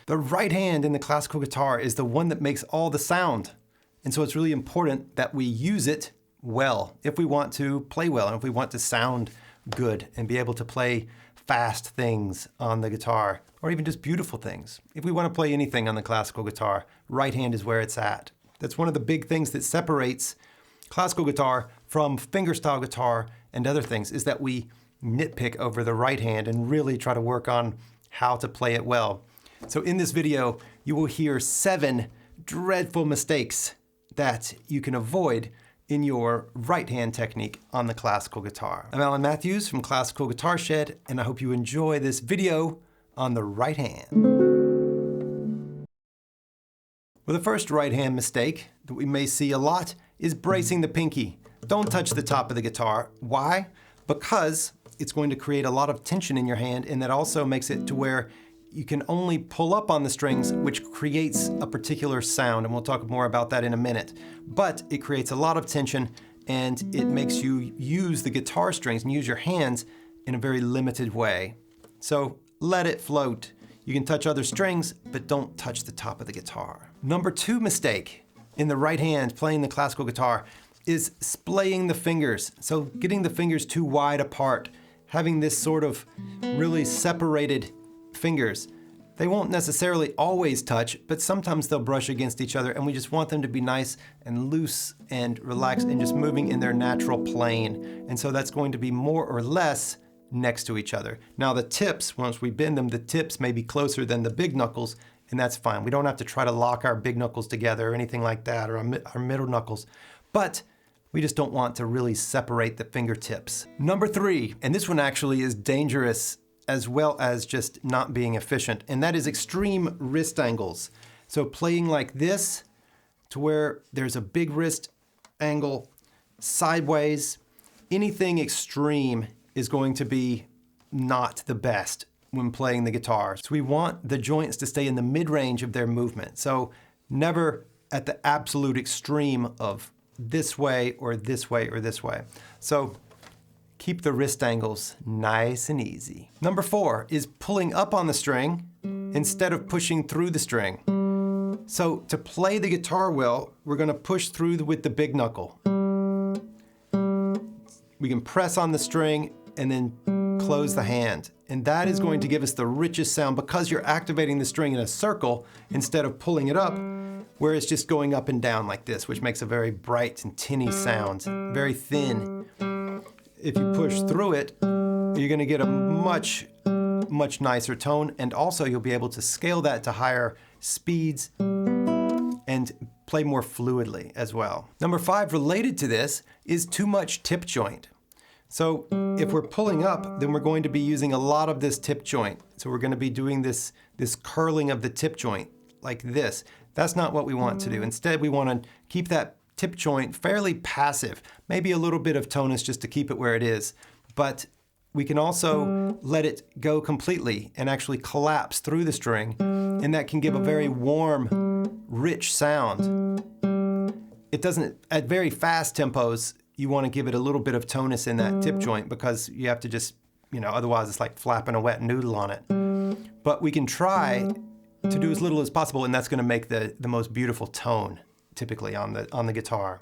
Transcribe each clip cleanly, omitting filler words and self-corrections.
The right hand in the classical guitar is the one that makes all the sound. And so it's really important that we use it well if we want to play well and if we want to sound good and be able to play fast things on the guitar or even just beautiful things. If we want to play anything on the classical guitar, right hand is where it's at. That's one of the big things that separates classical guitar from fingerstyle guitar and other things, is that we nitpick over the right hand and really try to work on how to play it well. So in this video, you will hear 7 dreadful mistakes that you can avoid in your right hand technique on the classical guitar. I'm Alan Matthews from Classical Guitar Shed, and I hope you enjoy this video on the right hand. Well, the first right hand mistake that we may see a lot is bracing the pinky. Don't touch the top of the guitar. Why? Because it's going to create a lot of tension in your hand, and that also makes it to where you can only pull up on the strings, which creates a particular sound, and we'll talk more about that in a minute. But it creates a lot of tension, and it makes you use the guitar strings and use your hands in a very limited way. So let it float. You can touch other strings, but don't touch the top of the guitar. Number 2 mistake in the right hand playing the classical guitar is splaying the fingers. So getting the fingers too wide apart, having this sort of really separated fingers. They won't necessarily always touch, but sometimes they'll brush against each other, and we just want them to be nice and loose and relaxed and just moving in their natural plane. And so that's going to be more or less next to each other. Now the tips, once we bend them, the tips may be closer than the big knuckles, and that's fine. We don't have to try to lock our big knuckles together or anything like that, or our middle knuckles, but we just don't want to really separate the fingertips. Number 3, and this one actually is dangerous as well as just not being efficient, and that is extreme wrist angles. So playing like this to where there's a big wrist angle, sideways, anything extreme is going to be not the best when playing the guitar. So we want the joints to stay in the mid-range of their movement. So never at the absolute extreme of this way or this way or this way. So keep the wrist angles nice and easy. Number 4 is pulling up on the string instead of pushing through the string. So to play the guitar well, we're going to push through with the big knuckle. We can press on the string and then close the hand. And that is going to give us the richest sound because you're activating the string in a circle instead of pulling it up, where it's just going up and down like this, which makes a very bright and tinny sound, very thin. If you push through it, you're going to get a much nicer tone, and also you'll be able to scale that to higher speeds and play more fluidly as well. Number 5, related to this, is too much tip joint. So if we're pulling up, then we're going to be using a lot of this tip joint. So we're going to be doing this curling of the tip joint like this. That's not what we want to do. Instead, we want to keep that tip joint fairly passive, maybe a little bit of tonus just to keep it where it is, but we can also let it go completely and actually collapse through the string, and that can give a very warm, rich sound. It doesn't, at very fast tempos, you want to give it a little bit of tonus in that tip joint because you have to just, otherwise it's like flapping a wet noodle on it. But we can try to do as little as possible, and that's going to make the most beautiful tone typically on the guitar.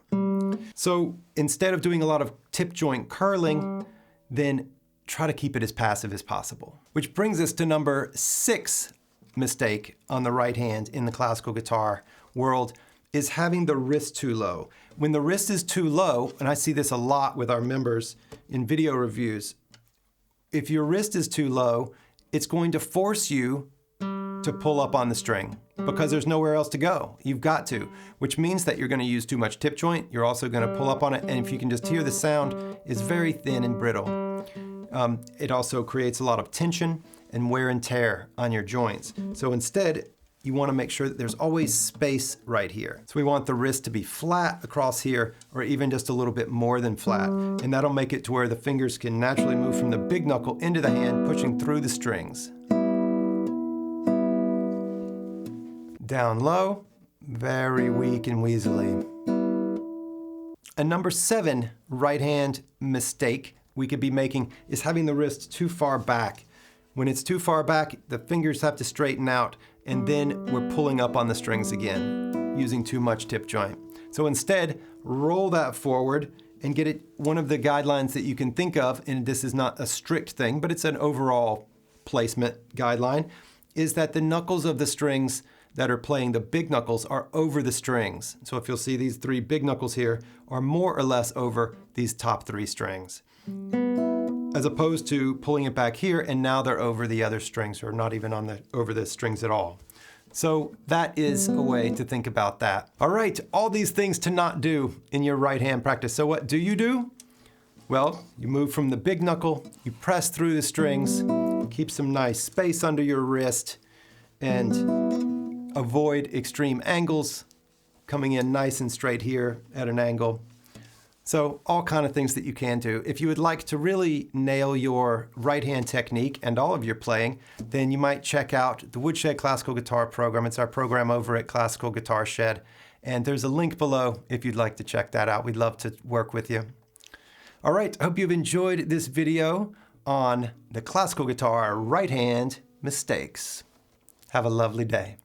So instead of doing a lot of tip joint curling, then try to keep it as passive as possible. Which brings us to number 6 mistake on the right hand in the classical guitar world, is having the wrist too low. When the wrist is too low, and I see this a lot with our members in video reviews, if your wrist is too low, it's going to force you to pull up on the string because there's nowhere else to go. You've got to, which means that you're going to use too much tip joint. You're also going to pull up on it, and if you can just hear the sound, it's very thin and brittle. It also creates a lot of tension and wear and tear on your joints. So instead, you want to make sure that there's always space right here. So we want the wrist to be flat across here, or even just a little bit more than flat. And that'll make it to where the fingers can naturally move from the big knuckle into the hand, pushing through the strings. Down low, very weak and weaselly. A number 7 right hand mistake we could be making is having the wrist too far back. When it's too far back, the fingers have to straighten out, and then we're pulling up on the strings again using too much tip joint. So instead, roll that forward and get it. One of the guidelines that you can think of, and this is not a strict thing, but it's an overall placement guideline, is that the knuckles of the strings that are playing the big knuckles are over the strings. So if you'll see, these 3 big knuckles here are more or less over these top 3 strings, as opposed to pulling it back here and now they're over the other strings, or not even over the strings at all. So that is a way to think about that. All right, all these things to not do in your right hand practice. So what do you do? Well, you move from the big knuckle, you press through the strings, keep some nice space under your wrist, and avoid extreme angles, coming in nice and straight here at an angle. So all kind of things that you can do. If you would like to really nail your right hand technique and all of your playing, then you might check out the Woodshed Classical Guitar program. It's our program over at Classical Guitar Shed. And there's a link below if you'd like to check that out. We'd love to work with you. All right, I hope you've enjoyed this video on the classical guitar right hand mistakes. Have a lovely day.